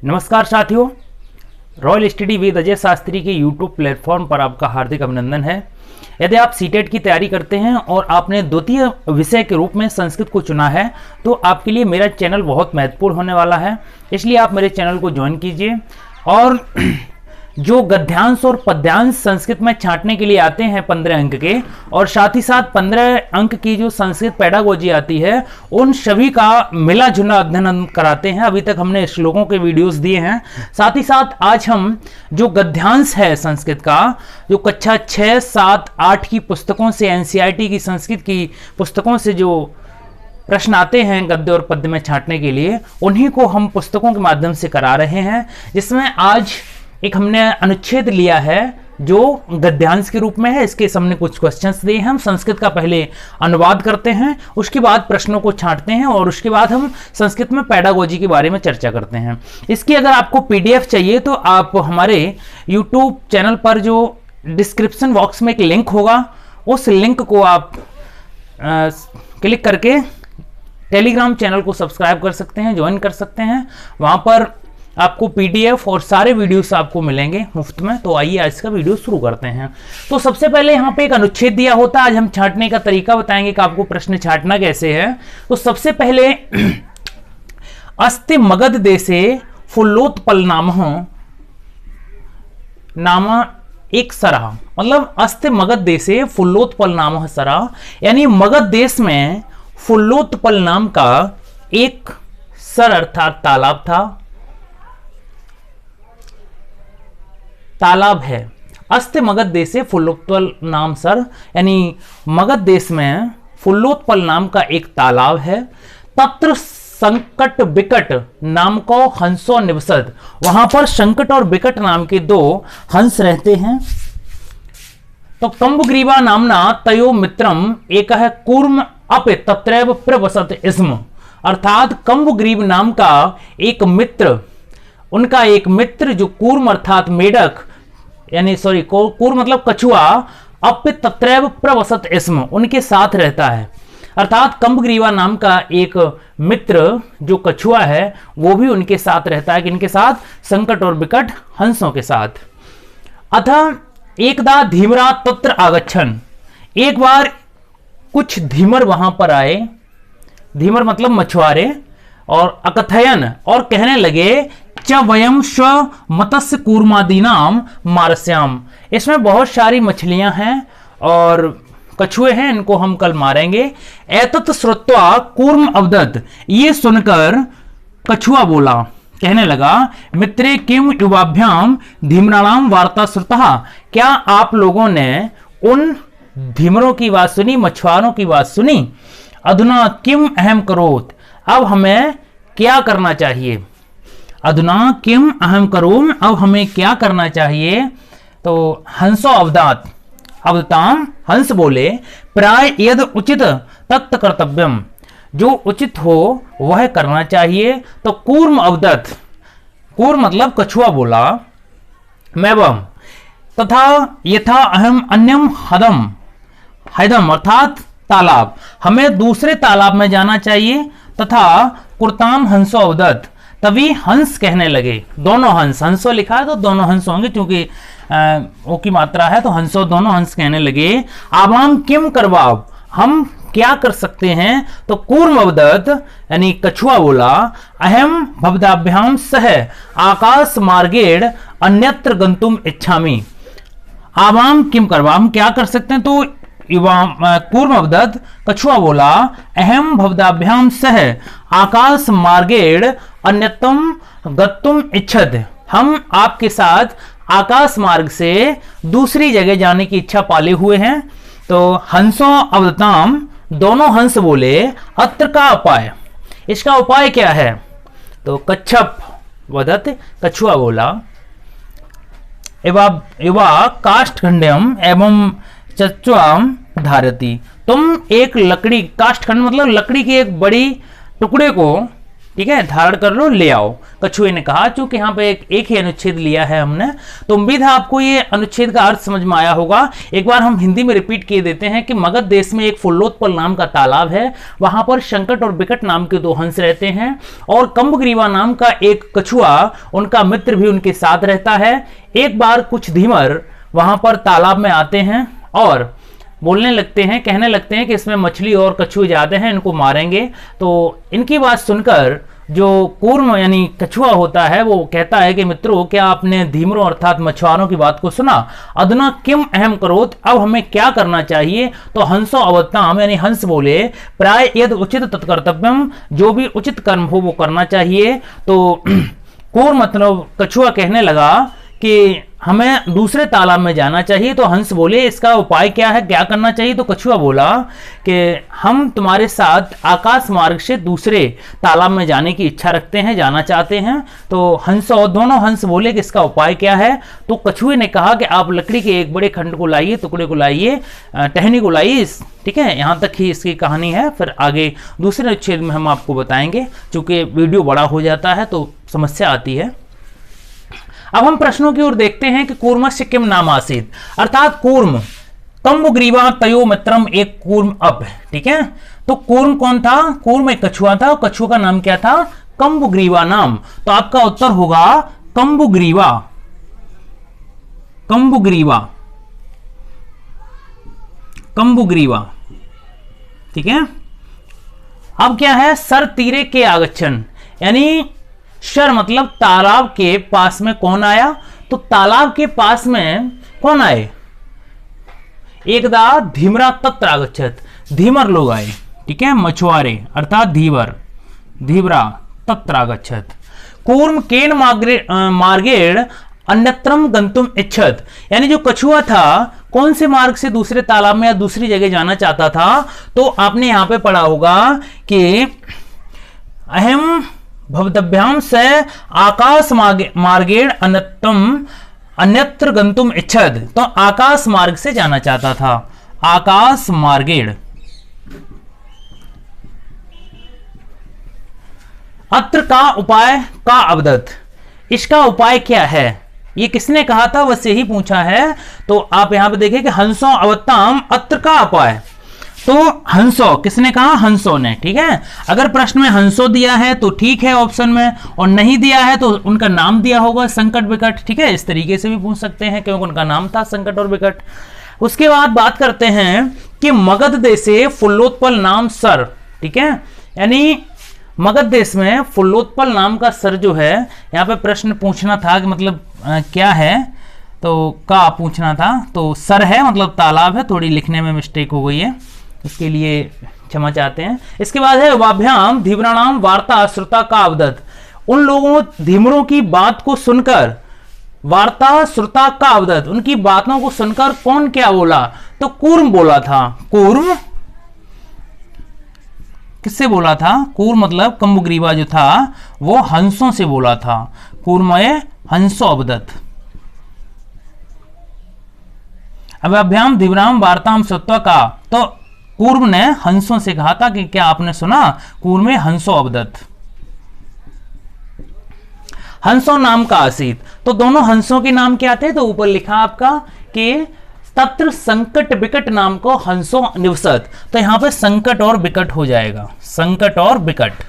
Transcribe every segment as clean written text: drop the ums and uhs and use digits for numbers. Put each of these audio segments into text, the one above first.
नमस्कार साथियों, royal study with Ajay Shastri के यूट्यूब प्लेटफॉर्म पर आपका हार्दिक अभिनंदन है। यदि आप सीटेट की तैयारी करते हैं और आपने द्वितीय विषय के रूप में संस्कृत को चुना है तो आपके लिए मेरा चैनल बहुत महत्वपूर्ण होने वाला है, इसलिए आप मेरे चैनल को ज्वाइन कीजिए। और जो गद्यांश और पद्यांश संस्कृत में छांटने के लिए आते हैं 15 अंक के, और साथ ही साथ 15 अंक की जो संस्कृत पेडागोजी आती है, उन सभी का मिला जुला अध्ययन हम कराते हैं। अभी तक हमने श्लोकों के वीडियोस दिए हैं। साथ ही साथ आज हम जो गद्यांश है संस्कृत का, जो कक्षा 6, 7, 8 की पुस्तकों से, एनसीईआरटी की संस्कृत की पुस्तकों से जो प्रश्न आते हैं गद्य और पद्य में छांटने के लिए, उन्हीं को हम पुस्तकों के माध्यम से करा रहे हैं। जिसमें आज एक हमने अनुच्छेद लिया है जो गद्यांश के रूप में है। इसके सामने कुछ क्वेश्चंस दिए हैं। हम संस्कृत का पहले अनुवाद करते हैं, उसके बाद प्रश्नों को छांटते हैं और उसके बाद हम संस्कृत में पेडागोजी के बारे में चर्चा करते हैं। इसकी अगर आपको पीडीएफ चाहिए तो आप हमारे यूट्यूब चैनल पर जो डिस्क्रिप्शन बॉक्स में एक लिंक होगा, उस लिंक को आप क्लिक करके टेलीग्राम चैनल को सब्सक्राइब कर सकते हैं, ज्वाइन कर सकते हैं। वहां पर आपको पीडीएफ और सारे वीडियोस आपको मिलेंगे मुफ्त में। तो आइए आज का वीडियो शुरू करते हैं। तो सबसे पहले यहाँ पे एक अनुच्छेद दिया होता है। आज हम छांटने का तरीका बताएंगे कि आपको प्रश्न छांटना कैसे है। तो सबसे पहले अस्ति मगध देशे फुल्लोत्पल नाम एक सरह, मतलब अस्ति मगध देशे फुल्लोत्पल नाम सरह, यानी मगध देश में फुल्लोत्पल नाम का एक सर अर्थात तालाब था, तालाब है। अस्ति मगध देशे फुल्लोत्पल नाम सर, यानी मगध देश में फुल्लोत्पल नाम का एक तालाब है। तत्र संकट बिकट नाम को हंसो निवसत, वहां पर संकट और बिकट नाम के 2 हंस रहते हैं। तो कंबग्रीवा नामना तयो मित्रम एक है कूर्म अपे तत्रैव प्रवसत इसम, अर्थात कंबग्रीव नाम का एक मित्र, उनका एक मित्र जो कूर्म अर्थात मेढक, यानी सॉरी कूर्म मतलब कछुआ, अपे तत्रैव प्रवसत इसम, उनके साथ रहता है। अर्थात कंबग्रीवा नाम का एक मित्र जो कछुआ है वो भी उनके साथ रहता है। किनके साथ? संकट और बिकट हंसों के साथ। अतः एकदा धीमरा तत्र आगच्छन, एक बार कुछ धीमर वहां पर आए, धीमर मतलब मछुआरे, और अकथयन और कहने लगे च वयम स्व मत्स्य कूर्मादीनाम मारस्याम, इसमें बहुत सारी मछलियां हैं और कछुए हैं, इनको हम कल मारेंगे। एतत् श्रुत्वा कूर्म अवदत्, ये सुनकर कछुआ बोला, कहने लगा मित्रे किम युवाभ्याम धीमराणाम वार्ता श्रुतः, क्या आप लोगों ने उन धीमरों की बात सुनी, मछुआरों की बात सुनी? अधुना किम अहम करोत, अब हमें क्या करना चाहिए? अधुना किम अहम करोम, अब हमें क्या करना चाहिए? तो हंसो अवदात, अवताम, हंस बोले प्राय यद उचित तक्त कर्तव्यम, जो उचित हो वह करना चाहिए। तो कूर्म अवदत, कूर्म मतलब कछुआ बोला, मैवम तथा यथा अहम अन्यम हदम, हैदम अर्थात तालाब, हमें दूसरे तालाब में जाना चाहिए। तथा कुर्ताम हंसो अवदत, तभी हंस कहने लगे, दोनों हंस, हंसो लिखा है तो दोनों हंस होंगे क्योंकि ओ की मात्रा है, तो हंसो, दोनों हंस कहने लगे आवाम किम करवाब, हम क्या कर सकते हैं? तो कूर्म अवदत यानी कछुआ बोला अहम भवदाभ्याम सह आकाश मार्गेण अन्यत्र गंतुम इच्छामि, आवाम किम करवा, हम क्या कर सकते हैं? तो कूर्म अवदत कछुआ बोला अहम भवदाभ्याम सह आकाश मार्गेण अन्यतम गत्तुम इच्छत, हम आपके साथ आकाश मार्ग से दूसरी जगह जाने की इच्छा पाले हुए हैं। तो हंसो अवदताम, दोनों हंस बोले अत्र का उपाय, इसका उपाय क्या है? तो कच्छप वदत, कछुआ बोला युवा काष्ठखंडम एवं चच्वाम धारती, तुम एक लकड़ी, काष्ठखंड मतलब लकड़ी की एक बड़ी टुकड़े को ठीक है, धारण कर लो, ले आओ, कछुए ने कहा। चूंकि यहाँ पे एक ही अनुच्छेद लिया है हमने, तो उम्मीद है आपको ये अनुच्छेद का अर्थ समझ में आया होगा। एक बार हम हिंदी में रिपीट किए देते हैं कि मगध देश में एक फुल्लोत्पल नाम का तालाब है, वहां पर संकट और बिकट नाम के 2 हंस रहते हैं, और कम्बग्रीवा नाम का एक कछुआ उनका मित्र भी उनके साथ रहता है। एक बार कुछ धीमर वहां पर तालाब में आते हैं और बोलने लगते हैं, कहने लगते हैं कि इसमें मछली और कछुए ज्यादा हैं, इनको मारेंगे। तो इनकी बात सुनकर जो कूर्म यानी कछुआ होता है वो कहता है कि मित्रों, क्या आपने धीमरों अर्थात मछुआरों की बात को सुना? अधुना किम अहम करोत, अब हमें क्या करना चाहिए? तो हंसो अवताम यानी हंस बोले, प्राय यद उचित तत्कर्तव्यम, जो भी उचित कर्म हो वो करना चाहिए। तो कूर्म मतलब कछुआ कहने लगा कि हमें दूसरे तालाब में जाना चाहिए। तो हंस बोले, इसका उपाय क्या है, क्या करना चाहिए? तो कछुआ बोला कि हम तुम्हारे साथ आकाश मार्ग से दूसरे तालाब में जाने की इच्छा रखते हैं, जाना चाहते हैं। तो हंस और दोनों हंस बोले कि इसका उपाय क्या है? तो कछुए ने कहा कि आप लकड़ी के एक बड़े खंड को लाइए, टुकड़े को लाइए, टहनी को लाइए। ठीक है, यहाँ तक ही इसकी कहानी है, फिर आगे दूसरे अनुच्छेद में हम आपको बताएंगे। चूंकि वीडियो बड़ा हो जाता है तो समस्या आती है। अब हम प्रश्नों की ओर देखते हैं कि कूर्मस्य किम नाम आसीत, अर्थात कूर्म कम्बग्रीवा तयो मित्रम, एक कूर्म अप। ठीक है, तो कूर्म कौन था? कूर्म एक कछुआ था, कछुआ का नाम क्या था? कम्बग्रीवा नाम। तो आपका उत्तर होगा कम्बग्रीवा, कम्बग्रीवा, कम्बग्रीवा। ठीक है, अब क्या है? सर तीरे के आगच्छन, यानी शर मतलब तालाब के पास में कौन आया? तो तालाब के पास में कौन आए? एकदा धीमरा तत्र आगच्छत, धीमर लोग आए। ठीक है, मछुआरे अर्थात धीवर, धीवरा तत्र आगच्छत। कूर्म केन मार्गेण अन्यत्रम गंतुम इच्छत, यानी जो कछुआ था कौन से मार्ग से दूसरे तालाब में या दूसरी जगह जाना चाहता था? तो आपने यहां पे पढ़ा होगा कि अहम भवदभ्याम से आकाश मार्गेण अन्यत्र गंतुम इच्छद, तो आकाश मार्ग से जाना चाहता था, आकाश मार्गेण। अत्र का उपाय का अवदत, इसका उपाय क्या है? ये किसने कहा था? वैसे ही पूछा है। तो आप यहां पे देखिए कि हंसो अवताम अत्र का उपाय, तो हंसो किसने कहा? हंसो ने। ठीक है, अगर प्रश्न में हंसो दिया है तो ठीक है ऑप्शन में, और नहीं दिया है तो उनका नाम दिया होगा संकट बिकट। ठीक है, इस तरीके से भी पूछ सकते हैं क्योंकि उनका नाम था संकट और बिकट। उसके बाद बात करते हैं कि मगध देशे फुल्लोत्पल नाम सर। ठीक है, यानी मगध देश में फुल्लोत्पल नाम का सर जो है, यहाँ पे प्रश्न पूछना था कि मतलब क्या है, तो का पूछना था, तो सर है मतलब तालाब है, थोड़ी लिखने में मिस्टेक हो गई है, इसके लिए क्षमा चाहते हैं। इसके बाद है वाभ्याम धीमराणाम वार्ता श्रुता का अवदत, उन लोगों धीमरों की बात को सुनकर, वार्ता श्रुता का अवदत, उनकी बातों को सुनकर कौन क्या बोला? तो कूर्म बोला था। कूर्म किससे बोला था? कूर्म मतलब कम्बग्रीवा जो था वो हंसों से बोला था। कूर्मय हंसो अवदत। अब अभ्याम धीमराम वार्ताम श्रुत्वा का, तो कूर्म ने हंसों से कहा था कि क्या आपने सुना? कूर्मे हंसो अवदत। हंसो नाम का आसीत, तो दोनों हंसों के नाम क्या थे? तो ऊपर लिखा आपका कि तत्र संकट बिकट नाम को हंसो निवसत, तो यहां पे संकट और बिकट हो जाएगा, संकट और बिकट।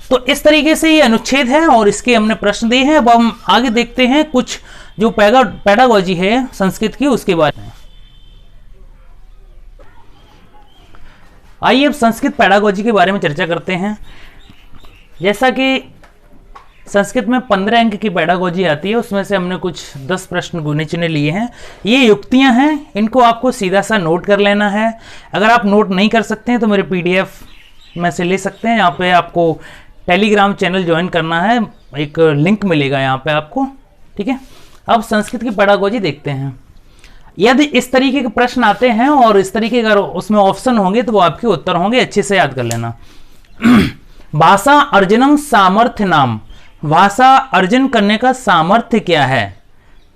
तो इस तरीके से ये अनुच्छेद है और इसके हमने प्रश्न दिए हैं। अब हम आगे देखते हैं कुछ जो पेडागोजी है संस्कृत की उसके बारे में। आइए अब संस्कृत पेडागोजी के बारे में चर्चा करते हैं। जैसा कि संस्कृत में 15 अंक की पेडागोजी आती है, उसमें से हमने कुछ 10 प्रश्न गुने चुने लिए हैं। ये युक्तियां हैं, इनको आपको सीधा सा नोट कर लेना है। अगर आप नोट नहीं कर सकते हैं तो मेरे PDF में से ले सकते हैं। यहाँ पे आपको टेलीग्राम चैनल ज्वाइन करना है, एक लिंक मिलेगा यहाँ पे आपको। ठीक है, अब संस्कृत की पेडागोजी देखते हैं। यदि इस तरीके के प्रश्न आते हैं और इस तरीके का उसमें ऑप्शन होंगे तो वो आपके उत्तर होंगे, अच्छे से याद कर लेना। भाषा अर्जनम सामर्थ्य नाम, भाषा अर्जन करने का सामर्थ्य क्या है?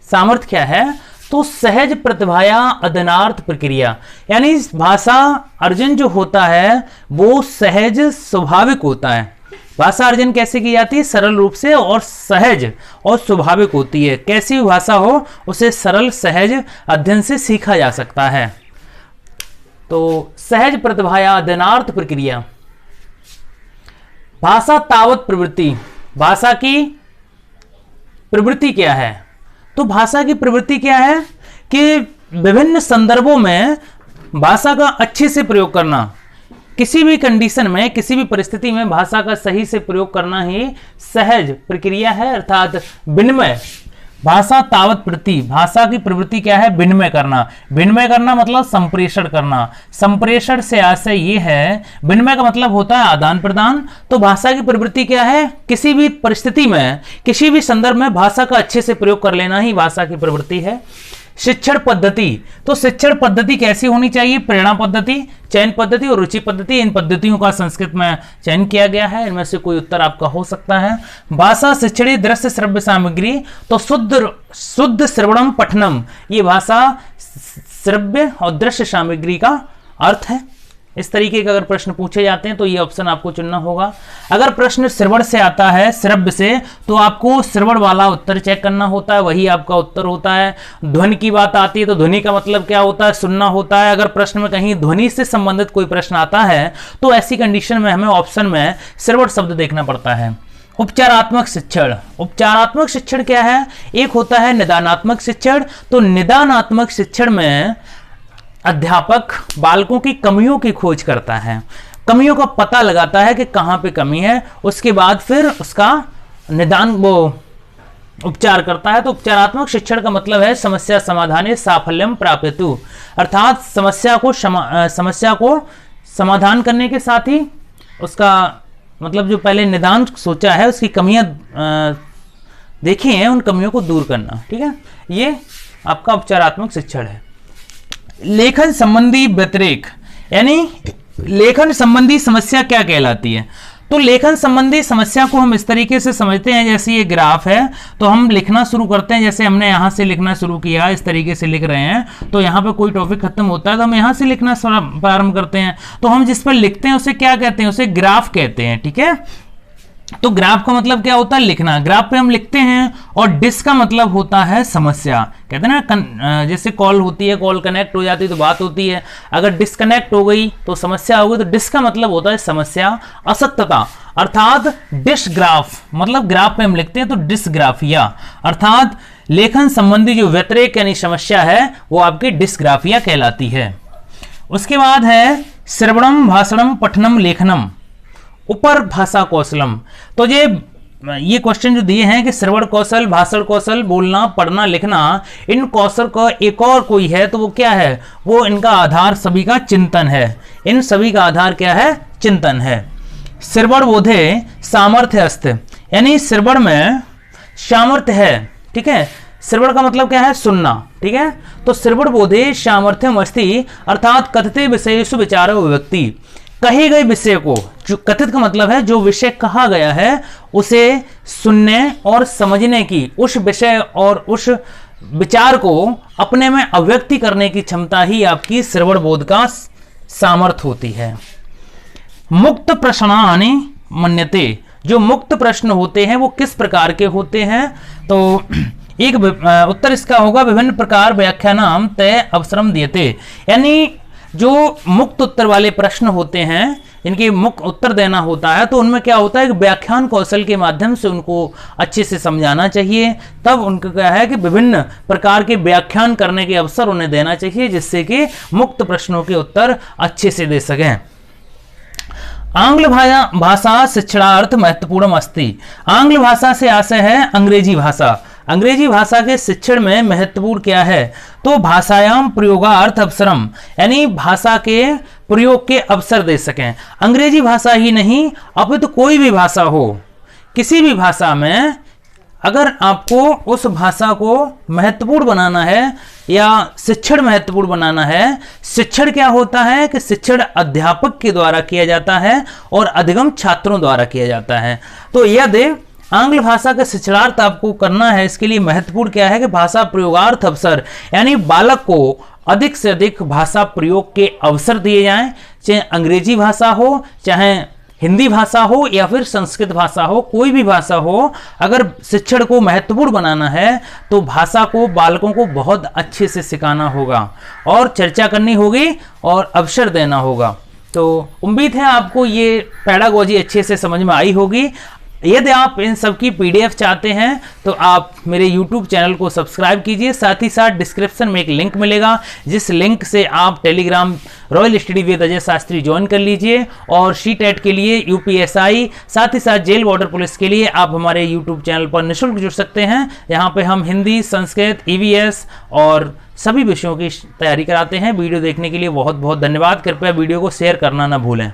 सामर्थ्य क्या है? तो सहज प्रतिभाया अदनार्थ प्रक्रिया, यानी भाषा अर्जन जो होता है वो सहज स्वाभाविक होता है। भाषा अर्जन कैसे की जाती है? सरल रूप से और सहज और स्वाभाविक होती है। कैसी भी भाषा हो उसे सरल सहज अध्ययन से सीखा जा सकता है। तो सहज प्रतिभाया अदनार्थ प्रक्रिया। भाषा तावत प्रवृत्ति, भाषा की प्रवृत्ति क्या है? तो भाषा की प्रवृत्ति क्या है कि विभिन्न संदर्भों में भाषा का अच्छे से प्रयोग करना, किसी भी कंडीशन में, किसी भी परिस्थिति में भाषा का सही से प्रयोग करना ही सहज प्रक्रिया है, अर्थात विनिमय। भाषा तावत प्रवृत्ति, भाषा की प्रवृत्ति क्या है? विनिमय करना। विनिमय करना मतलब संप्रेषण करना। संप्रेषण से आशय ये है, विनिमय का मतलब होता है आदान प्रदान। तो भाषा की प्रवृत्ति क्या है? किसी भी परिस्थिति में, किसी भी संदर्भ में भाषा का अच्छे से प्रयोग कर लेना ही भाषा की प्रवृत्ति है। शिक्षण पद्धति, तो शिक्षण पद्धति कैसी होनी चाहिए? प्रेरणा पद्धति, चयन पद्धति और रुचि पद्धति, इन पद्धतियों का संस्कृत में चयन किया गया है। इनमें से कोई उत्तर आपका हो सकता है। भाषा शिक्षणी दृश्य श्रव्य सामग्री, तो शुद्ध श्रवणम पठनम, ये भाषा श्रव्य और दृश्य सामग्री का अर्थ है। इस तरीके के अगर प्रश्न पूछे जाते हैं तो ये ऑप्शन आपको चुनना होगा। अगर प्रश्न श्रवण से आता है, श्रव्य से, तो आपको श्रवण वाला उत्तर चेक करना होता है, वही आपका उत्तर होता है। ध्वनि की बात आती है तो ध्वनि का मतलब क्या होता है? सुनना होता है। अगर प्रश्न में कहीं ध्वनि से संबंधित कोई प्रश्न आता है तो ऐसी कंडीशन में हमें ऑप्शन में श्रवण शब्द देखना पड़ता है। उपचारात्मक शिक्षण, उपचारात्मक शिक्षण क्या है? एक होता है निदानात्मक शिक्षण। तो निदानात्मक शिक्षण में अध्यापक बालकों की कमियों की खोज करता है, कमियों का पता लगाता है कि कहाँ पे कमी है, उसके बाद फिर उसका निदान वो उपचार करता है। तो उपचारात्मक शिक्षण का मतलब है समस्या समाधाने साफल्यम प्राप्यतु, अर्थात समस्या को समाधान करने के साथ ही उसका मतलब जो पहले निदान सोचा है उसकी कमियां देखी हैं, उन कमियों को दूर करना। ठीक है, ये आपका उपचारात्मक शिक्षण है। लेखन संबंधी व्यतिरेक, यानी लेखन संबंधी समस्या क्या कहलाती है? तो लेखन संबंधी समस्या को हम इस तरीके से समझते हैं, जैसे ये ग्राफ है तो हम लिखना शुरू करते हैं, जैसे हमने यहाँ से लिखना शुरू किया, इस तरीके से लिख रहे हैं, तो यहाँ पे कोई टॉपिक खत्म होता है तो हम यहाँ से लिखना प्रारंभ करते हैं। तो हम जिस पर लिखते हैं उसे क्या कहते हैं? उसे ग्राफ कहते हैं। ठीक है, तो ग्राफ का मतलब क्या होता है? लिखना। ग्राफ पे हम लिखते हैं। और डिस का मतलब होता है समस्या। कहते हैं ना, जैसे कॉल होती है, कॉल कनेक्ट हो जाती है तो बात होती है, अगर डिस्कनेक्ट हो गई तो समस्या हो गई। तो डिस का मतलब होता है समस्या, असत्यता, अर्थात डिसग्राफ, मतलब ग्राफ पे हम लिखते हैं तो डिसग्राफिया, अर्थात लेखन संबंधी जो व्यतिरेक यानी समस्या है वो आपकी डिसग्राफिया कहलाती है। उसके बाद है श्रवणम भाषणम पठनम लेखनम ऊपर भाषा कौशलम। तो ये क्वेश्चन जो दिए हैं कि श्रवण कौशल, भाषण कौशल, बोलना, पढ़ना, लिखना, इन कौशल का एक और कोई है तो वो क्या है? वो इनका आधार सभी का चिंतन है। इन सभी का आधार क्या है? चिंतन है। श्रवण बोधे सामर्थ्य अस्थ, यानी श्रवण में सामर्थ्य है। ठीक है, श्रवण का मतलब क्या है? सुनना। ठीक है, तो श्रवण बोधे सामर्थ्यम अस्ति, अर्थात कथिते विषयेषु विचारो व्यक्ति, कहे गए विषय को, जो कथित का मतलब है जो विषय कहा गया है उसे सुनने और समझने की, उस विषय और उस विचार को अपने में अभिव्यक्ति करने की क्षमता ही आपकी श्रवण बोध का सामर्थ्य होती है। मुक्त प्रश्नानि मन्यते, जो मुक्त प्रश्न होते हैं वो किस प्रकार के होते हैं? तो एक उत्तर इसका होगा विभिन्न प्रकार व्याख्यानाम तय अवसरम दियते, यानी जो मुक्त उत्तर वाले प्रश्न होते हैं इनके मुक्त उत्तर देना होता है तो उनमें क्या होता है कि व्याख्यान कौशल के माध्यम से उनको अच्छे से समझाना चाहिए। तब उनको क्या है कि विभिन्न प्रकार के व्याख्यान करने के अवसर उन्हें देना चाहिए जिससे कि मुक्त प्रश्नों के उत्तर अच्छे से दे सकें। आंग्ल भाषा शिक्षणार्थ महत्वपूर्ण अस्ति, आंग्ल भाषा से आशय है अंग्रेजी भाषा। अंग्रेजी भाषा के शिक्षण में महत्वपूर्ण क्या है? तो भाषायाम प्रयोगार्थ अवसरम, यानी भाषा के प्रयोग के अवसर दे सकें। अंग्रेजी भाषा ही नहीं अपितु कोई भी भाषा हो, किसी भी भाषा में अगर आपको उस भाषा को महत्वपूर्ण बनाना है या शिक्षण महत्वपूर्ण बनाना है, शिक्षण क्या होता है कि शिक्षण अध्यापक के द्वारा किया जाता है और अधिगम छात्रों द्वारा किया जाता है। तो यदि आंग्ल भाषा का शिक्षणार्थ आपको करना है, इसके लिए महत्वपूर्ण क्या है कि भाषा प्रयोगार्थ अवसर, यानी बालक को अधिक से अधिक भाषा प्रयोग के अवसर दिए जाएं, चाहे अंग्रेजी भाषा हो, चाहे हिंदी भाषा हो या फिर संस्कृत भाषा हो, कोई भी भाषा हो, अगर शिक्षण को महत्वपूर्ण बनाना है तो भाषा को बालकों को बहुत अच्छे से सिखाना होगा और चर्चा करनी होगी और अवसर देना होगा। तो उम्मीद है आपको ये पेडागोजी अच्छे से समझ में आई होगी। यदि आप इन सब की PDF चाहते हैं तो आप मेरे YouTube चैनल को सब्सक्राइब कीजिए, साथ ही साथ डिस्क्रिप्शन में एक लिंक मिलेगा, जिस लिंक से आप Telegram royal study with Ajay Shastri join कर लीजिए। और CTET के लिए, UPSI, साथ ही साथ जेल बॉर्डर पुलिस के लिए आप हमारे YouTube चैनल पर निःशुल्क जुड़ सकते हैं। यहाँ पे हम हिंदी, संस्कृत, EVS और सभी विषयों की तैयारी कराते हैं। वीडियो देखने के लिए बहुत बहुत धन्यवाद। कृपया वीडियो को शेयर करना ना भूलें।